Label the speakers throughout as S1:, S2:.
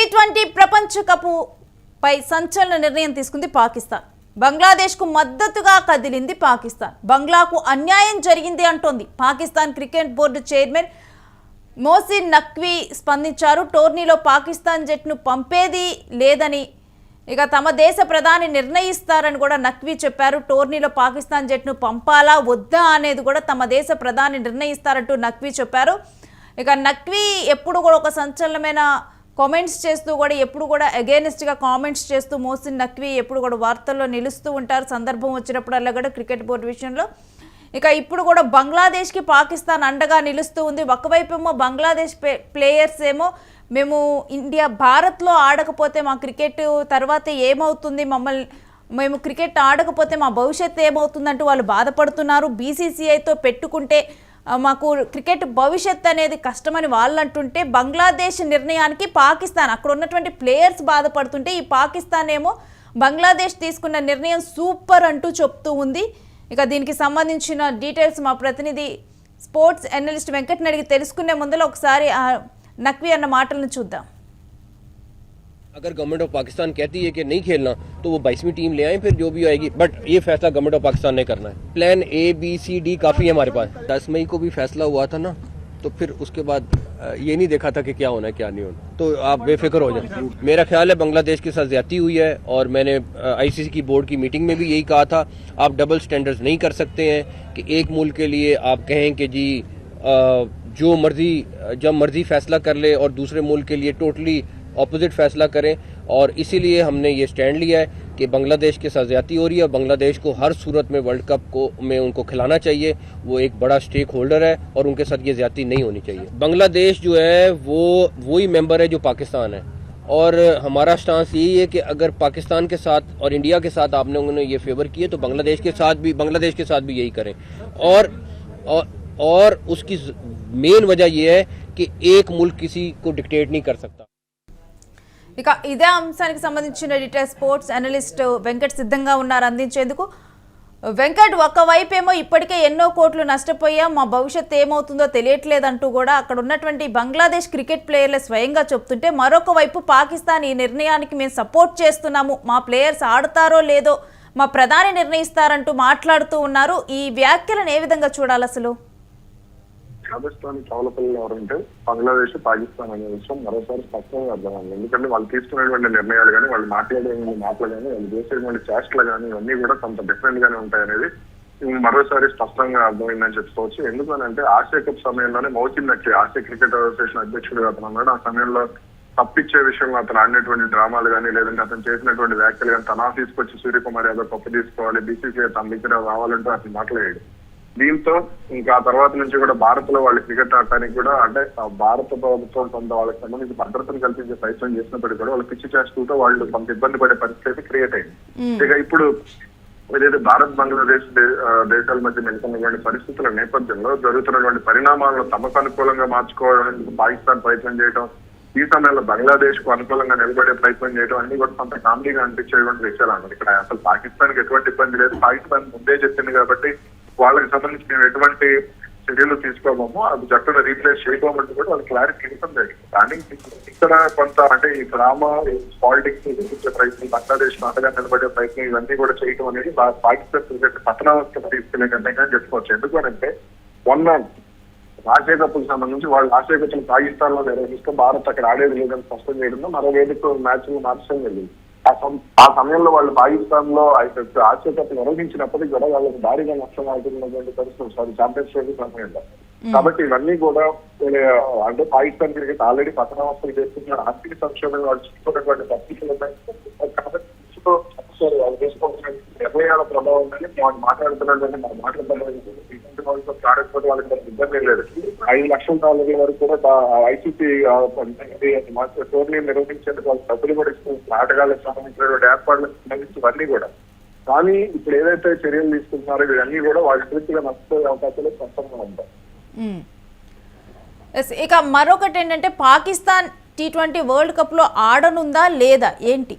S1: T20 ప్రపంచ cup పై సంచలన నిర్ణయం తీసుకుంది పాకిస్తాన్. బంగ్లాదేశ్కు మద్దతుగా కదిలింది పాకిస్తాన్. బంగ్లాకు అన్యాయం జరిగింది అంటోంది. Pakistan cricket board chairman Mohsin Naqvi స్పందించారు. టోర్నీలో పాకిస్తాన్ జట్టును పంపేది లేదని ఇక తమ దేశ ప్రధాని నిర్ణయిస్తారని కూడా నఖ్వీ చెప్పారు. టోర్నీలో పాకిస్తాన్ జట్టును పంపాలా వద్దా అనేది కూడా తమ దేశ ప్రధాని నిర్ణయిస్తారంటూ నఖ్వీ చెప్పారు. ఇక నఖ్వీ ఎప్పుడు కూడా ఒక సంచలనమైన కామెంట్స్ చేస్తూ కూడా ఎప్పుడు కూడా అగైనెస్ట్గా కామెంట్స్ చేస్తూ మోసిన్ నఖ్వీ ఎప్పుడు కూడా వార్తల్లో నిలుస్తూ ఉంటారు. సందర్భం వచ్చినప్పుడల్లా కూడా క్రికెట్ బోర్డు విషయంలో. ఇక ఇప్పుడు కూడా బంగ్లాదేశ్కి పాకిస్తాన్ అండగా నిలుస్తూ ఉంది. ఒకవైపు ఏమో బంగ్లాదేశ్ ప్లేయర్స్ ఏమో మేము భారత్లో ఆడకపోతే మా క్రికెట్ తర్వాత ఏమవుతుంది, మేము క్రికెట్ ఆడకపోతే మా భవిష్యత్తు ఏమవుతుందంటూ వాళ్ళు బాధపడుతున్నారు. బీసీసీఐతో పెట్టుకుంటే మాకు క్రికెట్ భవిష్యత్ అనేది కష్టమని వాళ్ళు అంటుంటే బంగ్లాదేశ్ నిర్ణయానికి పాకిస్తాన్ అక్కడ ఉన్నటువంటి ప్లేయర్స్ బాధపడుతుంటే ఈ పాకిస్తాన్ ఏమో బంగ్లాదేశ్ తీసుకున్న నిర్ణయం సూపర్ అంటూ చెప్తూ ఉంది. ఇక దీనికి సంబంధించిన డీటెయిల్స్ మా ప్రతినిధి స్పోర్ట్స్ అనలిస్ట్ వెంకట్ని అడిగి తెలుసుకునే ముందులో ఒకసారి నఖ్వీ అన్న మాటలను చూద్దాం.
S2: अगर गवर्नमेंट ऑफ पाकिस्तान कहती है कि नहीं खेलना तो वो 22वीं टीम ले आए, फिर जो भी आएगी, बट ये फैसला गवर्नमेंट ऑफ पाकिस्तान ने करना है. Plan A B C D काफ़ी है हमारे पास. 10 मई को भी फैसला हुआ था ना, तो फिर उसके बाद ये नहीं देखा था कि क्या होना है क्या नहीं होना. तो आप बेफिक्र हो जाए. मेरा ख्याल है बांग्लादेश के साथ ज्यादती हुई है और मैंने ICC की बोर्ड की मीटिंग में भी यही कहा था. आप डबल स्टैंडर्ड्स नहीं कर सकते हैं कि एक मुल्क के लिए आप कहें कि जी जो मर्जी जब मर्जी फैसला कर ले और दूसरे मुल्क के लिए टोटली ऑपोजिट फैसला करें. और इसीलिए हमने ये स्टैंड लिया है कि बांग्लादेश के साथ ज्यादती हो रही है. बांग्लादेश को हर सूरत में वर्ल्ड कप को में उनको खिलाना चाहिए. वो एक बड़ा स्टेक होल्डर है और उनके साथ ये ज्यादती नहीं होनी चाहिए. बांग्लादेश जो है वो वही मेंबर है जो पाकिस्तान है और हमारा स्टांस यही है कि अगर पाकिस्तान के साथ और इंडिया के साथ आपने उन्होंने ये फेवर किए तो बांग्लादेश के साथ भी यही करें. और उसकी मेन वजह ये है कि एक मुल्क किसी को डिक्टेट नहीं कर सकता.
S1: ఇక ఇదే అంశానికి సంబంధించిన డీటెయిల్స్ స్పోర్ట్స్ అనలిస్ట్ వెంకట్ సిద్ధంగా ఉన్నారు అందించేందుకు. వెంకట్, ఒకవైపు ఏమో ఇప్పటికే ఎన్నో కోట్లు నష్టపోయాం, మా భవిష్యత్తు ఏమవుతుందో తెలియట్లేదంటూ కూడా అక్కడ ఉన్నటువంటి బంగ్లాదేశ్ క్రికెట్ ప్లేయర్లు స్వయంగా చెప్తుంటే, మరొక వైపు పాకిస్తాన్ ఈ నిర్ణయానికి మేము సపోర్ట్ చేస్తున్నాము, మా ప్లేయర్స్ ఆడతారో లేదో మా ప్రధాని నిర్ణయిస్తారంటూ మాట్లాడుతూ ఉన్నారు. ఈ వ్యాఖ్యలను ఏ విధంగా చూడాలి అసలు?
S3: రాజస్థాన్ చౌలపల్లి ఎవరంటే బంగ్లాదేశ్ పాకిస్తాన్ అనే విషయం మరోసారి స్పష్టంగా అర్థమైంది. ఎందుకంటే వాళ్ళు తీసుకునేటువంటి నిర్ణయాలు కానీ వాళ్ళు మాటలు కానీ వాళ్ళు చేసేటువంటి చేష్టలు కానీ ఇవన్నీ కూడా కొంత డిఫరెంట్ గానే ఉంటాయనేది మరోసారి స్పష్టంగా అర్థమైందని చెప్పుకోవచ్చు. ఎందుకనంటే ఆసియా కప్ సమయంలోనే Mohsin Naqvi Asia cricket association అధ్యక్షుడు అతను అన్నాడు. ఆ సమయంలో తప్పిచ్చే విషయంలో అతను ఆడినటువంటి డ్రామాలు కానీ లేదంటే అతను చేసినటువంటి వ్యాఖ్యలు కానీ తన తీసుకొచ్చి సూర్యకుమార్ యాదవ్ కప్పు తీసుకోవాలి, బీసీసీఐ తన దగ్గర రావాలంటూ అతను మాట్లాడాడు. దీంతో ఇంకా ఆ తర్వాత నుంచి కూడా భారత్ లో వాళ్ళు క్రికెట్ ఆడటానికి కూడా అంటే భారత ప్రభుత్వం కొంత వాళ్ళకి సంబంధించి భద్రతను కల్పించే ప్రయత్నం చేసినప్పటికీ కూడా వాళ్ళు పిచ్చి చేస్తూ వాళ్ళు కొంత ఇబ్బంది పడే పరిస్థితి క్రియేట్ అయింది. ఇక ఇప్పుడు ఏదైతే భారత్ బంగ్లాదేశ్ దేశాల మధ్య నెలకొన్నటువంటి పరిస్థితుల నేపథ్యంలో జరుగుతున్నటువంటి పరిణామాలను తమకు అనుకూలంగా మార్చుకోవడానికి పాకిస్తాన్ ప్రయత్నం చేయడం, ఈ సమయంలో బంగ్లాదేశ్ కు అనుకూలంగా నిలబడే ప్రయత్నం చేయడం అన్ని కూడా కొంత కామెడీగా అనిపించేటువంటి విషయాలు అన్నమాట. ఇక్కడ అసలు పాకిస్తాన్ కి ఎటువంటి ఇబ్బంది లేదు. పాకిస్తాన్ ముందే చెప్పింది కాబట్టి వాళ్ళకి సంబంధించి మేము ఎటువంటి చర్యలు తీసుకోమో అది జట్టును రీప్లేస్ చేయకోమంటూ కూడా వాళ్ళు క్లారిటీ ఇవ్వడం జరిగింది. కానీ ఇక్కడ కొంత అంటే ఈ డ్రామా పాలిటిక్స్ చూపించే ప్రయత్నం, బంగ్లాదేశ్ అండగా నిలబడే ప్రయత్నం ఇవన్నీ కూడా చేయడం అనేది పాకిస్తాన్ క్రికెట్ పతనావస్థకు తీసుకునే గంటగా చెప్పుకోవచ్చు. ఎందుకంటే మొన్న ఆసియా కప్కు సంబంధించి వాళ్ళు ఆసియా కప్ను పాకిస్తాన్ లో నిర్వహిస్తూ భారత్ అక్కడ ఆడేది లేదని స్పష్టం చేయడంలో మరో వేదిక మ్యాచ్ మార్చడం జరిగింది. ఆ సమయంలో వాళ్ళు పాకిస్తాన్ లో ఆసియా కప్ నిర్వహించినప్పటికీ కూడా వాళ్ళకి భారీగా నష్టం అవుతున్నటువంటి పరిస్థితి ఛాంపియన్షిప్ సమయంలో. కాబట్టి ఇవన్నీ కూడా అంటే పాకిస్తాన్ క్రికెట్ ఆల్రెడీ పతనావస్థలు చేస్తున్నారు. ఆర్థిక సంక్షోభం వాళ్ళు చూసుకున్నటువంటి పరిస్థితులు ఉన్నాయి. కాబట్టి వాళ్ళు తీసుకుంటున్న నిర్ణయాల ప్రభావం వాళ్ళు మాట్లాడుతున్నటువంటి మన మాట్లాడకపోతే వాళ్ళకి ఇబ్బంది లేదు. $5 లక్షల వరకు కూడా ICC టోర్నీ నిర్వహించేందుకు వాళ్ళు డబ్బులు కూడా ఇస్తున్నారు. ఆటగాళ్ళకి సంబంధించినటువంటి ఏర్పాట్లకు సంబంధించి ఇవన్నీ కూడా. కానీ ఇప్పుడు ఏదైతే చర్యలు తీసుకుంటున్నారో ఇవన్నీ కూడా వాళ్ళ పూర్తిగా నష్టపోయే అవకాశాలు స్పష్టంగా ఉంటాయి.
S1: ఇక మరొకటి ఏంటంటే పాకిస్తాన్ T20 వరల్డ్ కప్ లో ఆడనుందా లేదా ఏంటి?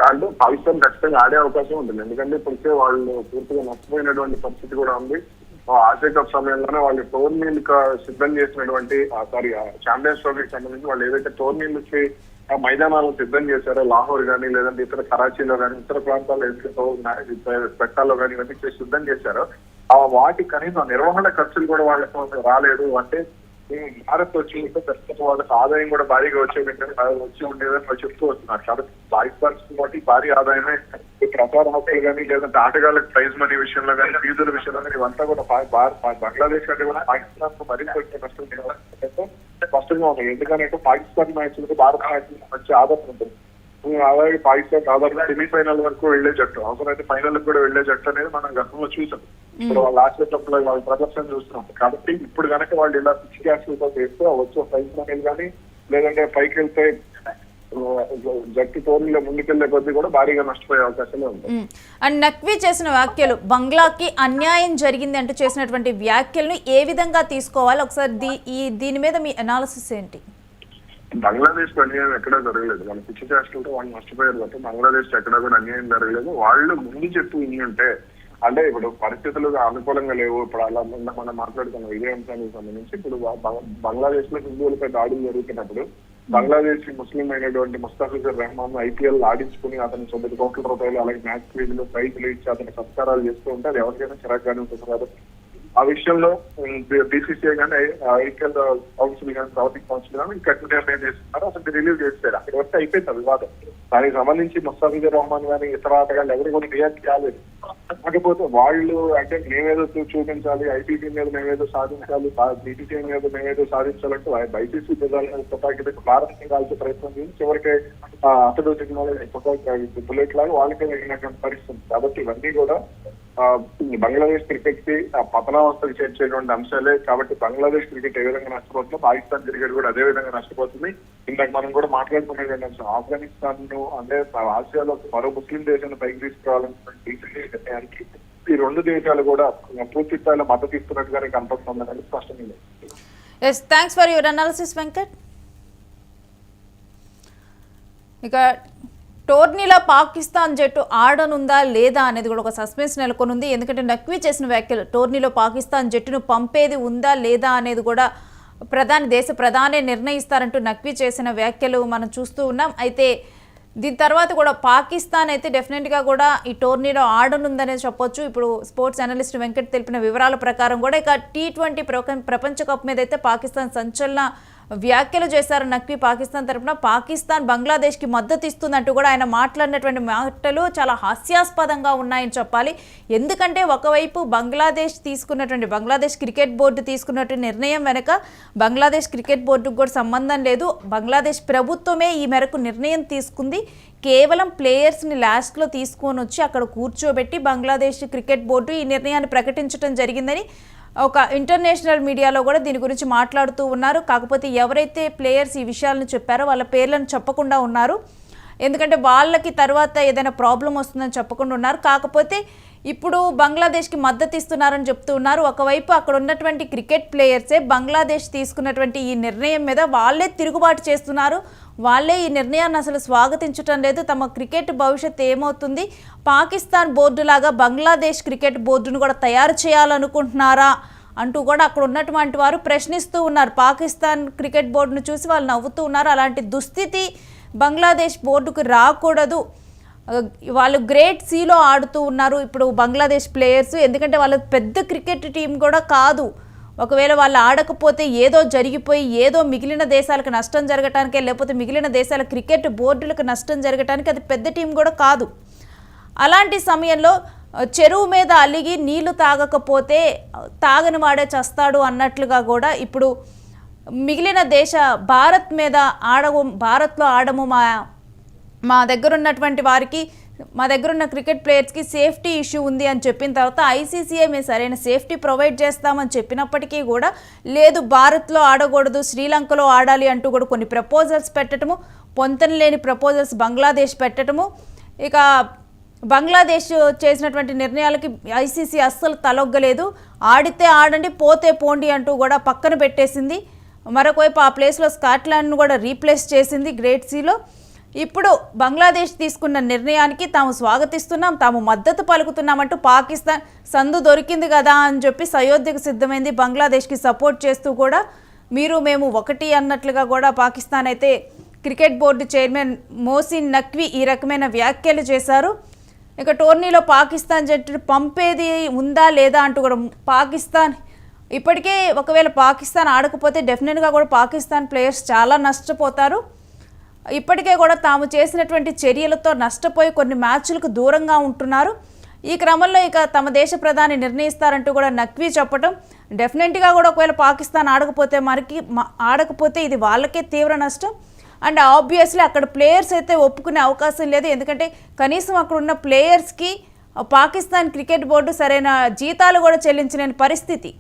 S3: అంటే పాకిస్తాన్ ఖచ్చితంగా ఆడే అవకాశం ఉంటుంది. ఎందుకంటే ఇప్పటికే వాళ్ళు పూర్తిగా నష్టపోయినటువంటి పరిస్థితి కూడా ఉంది. ఆసియా కప్ సమయంలోనే వాళ్ళు టోర్నీలకు సిద్ధం చేసినటువంటి ఛాంపియన్స్ ట్రోఫీకి సంబంధించి వాళ్ళు ఏదైతే టోర్నీలకి మైదానాలను సిద్ధం చేశారో లాహోర్ కానీ లేదంటే ఇతర కరాచీలో కానీ ఇతర ప్రాంతాల్లో పెట్టాలో కానీ ఇవన్నీ సిద్ధం చేశారో వాటి కనీసం నిర్వహణ ఖర్చులు కూడా వాళ్ళకి రాలేదు. అంటే భారత్ వచ్చి ప్రస్తుతం వాళ్ళకి ఆదాయం కూడా భారీగా వచ్చి ఉండేదని వాళ్ళు చెప్తూ వస్తున్నారు. కాబట్టి పాకిస్తాన్ భారీ ఆదాయమే ప్రచార హక్కులు కానీ లేదంటే ఆటగాళ్ళకి ప్రైజ్ మనీ విషయంలో కానీ ఫీజుల విషయంలో కానీ ఇవంతా కూడా బంగ్లాదేశ్ కంటే కూడా పాకిస్తాన్ కు మరింత నష్టం స్పష్టంగా ఉంది. ఎందుకంటే పాకిస్తాన్ మ్యాచ్లకు భారత మ్యాచ్లకు మంచి ఆదరణ ఉంటుంది. అలాగే పాకిస్తాన్ దాదాపు సెమీఫైనల్ వరకు వెళ్లే జట్టు, అవసరమైతే ఫైనల్ కూడా వెళ్లే జట్టు అనేది మనం గతంలో చూసాం. ఇప్పుడు వాళ్ళ లాస్ట్ కప్ లో వాళ్ళ ప్రదర్శన చూస్తున్నాం. కాబట్టి ఇప్పుడు కనుక వాళ్ళు ఇలా పిచ్ క్యాష్లతో చేస్తే వచ్చే ప్రైజ్ మనీ కానీ లేదంటే పైకి వెళ్తే జట్టు టోర్నీలో ముందుకెళ్లే కొద్దీ కూడా భారీగా నష్టపోయే అవకాశాలే ఉంటాయి.
S1: అండ్ నక్వీ చేసిన వ్యాఖ్యలు బంగ్లాకి అన్యాయం జరిగింది అంటూ చేసినటువంటి వ్యాఖ్యలను ఏ విధంగా తీసుకోవాలి, ఒకసారి దీని మీద మీ అనాలిసిస్ ఏంటి?
S3: బంగ్లాదేశ్ అన్యాయం ఎక్కడా జరగలేదు. వాళ్ళు పిచ్చి చేస్తుంటే వాళ్ళు నష్టపోయారు కాబట్టి బంగ్లాదేశ్ ఎక్కడా కూడా అన్యాయం జరగలేదు. వాళ్ళు ముందు చెప్పు ఉంటే అంటే ఇప్పుడు పరిస్థితులు అనుకూలంగా లేవు. ఇప్పుడు అలా మనం మాట్లాడుతున్నాం ఇదే అంశానికి సంబంధించి. ఇప్పుడు బంగ్లాదేశ్ లో హిందువులపై దాడులు జరుగుతున్నప్పుడు బంగ్లాదేశ్ ముస్లిం అయినటువంటి ముస్తాఫిజుర్ రెహమాన్ ఐపీఎల్ ఆడించుకుని అతని 9 కోట్ల రూపాయలు అలాగే మ్యాచ్ ఫీజులు ప్రైజులు ఇచ్చి అతని సత్కారాలు చేస్తూ ఉంటే అది ఎవరికైనా చిరాగ్గానే ఉంటుంది కాబట్టి ఆ విషయంలో బీసీసీఐ కానీ ఐపీఎల్ కౌన్సిల్ కానీ సౌతింగ్ కౌన్సిల్ కానీ కఠిన నిర్ణయం చేస్తున్నారు. అసలు రిలీవ్ చేస్తారు. అక్కడి వరకు అయిపోయింది వివాదం. దానికి సంబంధించి ముస్తాఫిజుర్ రెహమాన్ కానీ ఇతర ఆటగాళ్ళు ఎవరు కూడా రియాక్ట్ కాలేదు. కాకపోతే వాళ్ళు అంటే మేమేదో చూపించాలి, ఐపీటీ మీద మేమేదో సాధించాలి, బీటీసీ మీద మేమేదో సాధించాలంటే బైసీసీ తుపాకీ భారత్ కాల్చే ప్రయత్నం చేసి చివరికి అతడు టెక్నాలజీ బుల్లెట్ లాగా వాళ్ళకే వెళ్ళినటువంటి పరిస్థితి. కాబట్టి ఇవన్నీ కూడా బంగ్లాదేశ్ క్రికెట్ కి పతనావస్థకు చేర్చేటువంటి అంశాలే. కాబట్టి బంగ్లాదేశ్ క్రికెట్ ఏ విధంగా నష్టపోతుందో పాకిస్తాన్ క్రికెట్ కూడా అదే విధంగా నష్టపోతుంది. ఇందాక మనం కూడా మాట్లాడుకునేటువంటి అంశం ఆఫ్ఘనిస్తాన్ ను అంటే ఆసియాలో మరో ముస్లిం దేశాన్ని పైకి తీసుకురావాలనుకుంటే ఈ రెండు దేశాలు కూడా పూర్తి స్థాయిలో మద్దతు ఇస్తున్నట్టుగానే కనపడుతుందని స్పష్టంగా లేదు.
S1: Yes, thanks for your analysis Venkat. ఇక టోర్నీలో పాకిస్తాన్ జట్టు ఆడనుందా లేదా అనేది కూడా ఒక సస్పెన్స్ నెలకొనుంది. ఎందుకంటే నక్వీ చేసిన వ్యాఖ్యలు టోర్నీలో పాకిస్తాన్ జట్టును పంపేది ఉందా లేదా అనేది కూడా దేశ ప్రధానే నిర్ణయిస్తారంటూ నక్వీ చేసిన వ్యాఖ్యలు మనం చూస్తూ ఉన్నాం. అయితే దీని తర్వాత కూడా పాకిస్తాన్ అయితే డెఫినెట్గా కూడా ఈ టోర్నీలో ఆడనుందనే చెప్పొచ్చు. ఇప్పుడు స్పోర్ట్స్ అనలిస్ట్ వెంకట్ తెలిపిన వివరాల ప్రకారం కూడా ఇక T20 ప్రపంచ కప్ మీద అయితే పాకిస్తాన్ సంచలన వ్యాఖ్యలు చేశారు నక్వీ పాకిస్తాన్ తరఫున. పాకిస్తాన్ బంగ్లాదేశ్కి మద్దతు ఇస్తుందంటూ కూడా ఆయన మాట్లాడినటువంటి మాటలు చాలా హాస్యాస్పదంగా ఉన్నాయని చెప్పాలి. ఎందుకంటే ఒకవైపు బంగ్లాదేశ్ క్రికెట్ బోర్డు తీసుకున్నటువంటి నిర్ణయం వెనుక బంగ్లాదేశ్ క్రికెట్ బోర్డుకు కూడా సంబంధం లేదు. బంగ్లాదేశ్ ప్రభుత్వమే ఈ మేరకు నిర్ణయం తీసుకుంది. కేవలం ప్లేయర్స్ని లాస్ట్లో తీసుకొని వచ్చి అక్కడ కూర్చోబెట్టి బంగ్లాదేశ్ క్రికెట్ బోర్డు ఈ నిర్ణయాన్ని ప్రకటించడం జరిగిందని ఒక ఇంటర్నేషనల్ మీడియాలో కూడా దీని గురించి మాట్లాడుతూ ఉన్నారు. కాకపోతే ఎవరైతే ప్లేయర్స్ ఈ విషయాలను చెప్పారో వాళ్ళ పేర్లను చెప్పకుండా ఉన్నారు. ఎందుకంటే వాళ్ళకి తర్వాత ఏదైనా ప్రాబ్లం వస్తుందని చెప్పకుండా ఉన్నారు. కాకపోతే ఇప్పుడు బంగ్లాదేశ్కి మద్దతు ఇస్తున్నారని చెప్తూ ఉన్నారు. ఒకవైపు అక్కడ ఉన్నటువంటి క్రికెట్ ప్లేయర్సే బంగ్లాదేశ్ తీసుకున్నటువంటి ఈ నిర్ణయం మీద వాళ్ళే తిరుగుబాటు చేస్తున్నారు. వాళ్ళే ఈ నిర్ణయాన్ని అసలు స్వాగతించటం లేదు. తమ క్రికెట్ భవిష్యత్తు ఏమవుతుంది, పాకిస్తాన్ బోర్డులాగా బంగ్లాదేశ్ క్రికెట్ బోర్డును కూడా తయారు చేయాలనుకుంటున్నారా అంటూ కూడా అక్కడ ఉన్నటువంటి వారు ప్రశ్నిస్తూ ఉన్నారు. పాకిస్తాన్ క్రికెట్ బోర్డును చూసి వాళ్ళు నవ్వుతూ ఉన్నారు. అలాంటి దుస్థితి బంగ్లాదేశ్ బోర్డుకు రాకూడదు. వాళ్ళు గ్రేడ్ సిలో ఆడుతూ ఉన్నారు ఇప్పుడు బంగ్లాదేశ్ ప్లేయర్స్. ఎందుకంటే వాళ్ళ పెద్ద క్రికెట్ టీం కూడా కాదు. ఒకవేళ వాళ్ళు ఆడకపోతే ఏదో జరిగిపోయి ఏదో మిగిలిన దేశాలకు నష్టం జరగటానికే లేకపోతే మిగిలిన దేశాల క్రికెట్ బోర్డులకు నష్టం జరగటానికి అది పెద్ద టీం కూడా కాదు. అలాంటి సమయంలో చెరువు మీద అలిగి నీళ్లు తాగకపోతే తాగని వాడే చస్తాడు అన్నట్లుగా కూడా ఇప్పుడు మిగిలిన భారత్ మీద భారత్లో ఆడము మా దగ్గర ఉన్నటువంటి వారికి మా దగ్గర ఉన్న క్రికెట్ ప్లేయర్స్కి సేఫ్టీ ఇష్యూ ఉంది అని చెప్పిన తర్వాత ఐసీసీఐ మేము సరైన సేఫ్టీ ప్రొవైడ్ చేస్తామని చెప్పినప్పటికీ కూడా లేదు భారత్లో ఆడకూడదు శ్రీలంకలో ఆడాలి అంటూ కూడా కొన్ని ప్రపోజల్స్ పెట్టడము, పొంతన లేని ప్రపోజల్స్ బంగ్లాదేశ్ పెట్టడము. ఇక బంగ్లాదేశ్ చేసినటువంటి నిర్ణయాలకి ఐసీసీ అస్సలు తలొగ్గలేదు. ఆడితే ఆడండి పోతే పోండి అంటూ కూడా పక్కన పెట్టేసింది. మరొకవైపు ఆ ప్లేస్లో స్కాట్లాండ్ను కూడా రీప్లేస్ చేసింది గ్రేడ్ సిలో. ఇప్పుడు బంగ్లాదేశ్ తీసుకున్న నిర్ణయానికి తాము స్వాగతిస్తున్నాం, తాము మద్దతు పలుకుతున్నామంటూ పాకిస్తాన్ సందు దొరికింది కదా అని చెప్పి సయోధ్యకు సిద్ధమైంది. బంగ్లాదేశ్కి సపోర్ట్ చేస్తూ కూడా మేము ఒకటి అన్నట్లుగా కూడా పాకిస్తాన్ అయితే cricket board chairman Mohsin Naqvi ఈ రకమైన వ్యాఖ్యలు చేశారు. ఇక టోర్నీలో పాకిస్తాన్ జట్టు పంపేది ఉందా లేదా అంటూ కూడా పాకిస్తాన్ ఇప్పటికే ఒకవేళ పాకిస్తాన్ ఆడకపోతే డెఫినెట్గా కూడా పాకిస్తాన్ ప్లేయర్స్ చాలా నష్టపోతారు. ఇప్పటికే కూడా తాము చేసినటువంటి చర్యలతో నష్టపోయి కొన్ని మ్యాచ్లకు దూరంగా ఉంటున్నారు. ఈ క్రమంలో ఇక తమ దేశ ప్రధాని నిర్ణయిస్తారంటూ కూడా నఖ్వీ చెప్పడం, డెఫినెట్గా కూడా ఒకవేళ పాకిస్తాన్ ఆడకపోతే ఇది వాళ్ళకే తీవ్ర నష్టం. అండ్ ఆబ్వియస్లీ అక్కడ ప్లేయర్స్ అయితే ఒప్పుకునే అవకాశం లేదు. ఎందుకంటే కనీసం అక్కడ ఉన్న ప్లేయర్స్కి పాకిస్తాన్ క్రికెట్ బోర్డు సరైన జీతాలు కూడా చెల్లించలేని పరిస్థితి.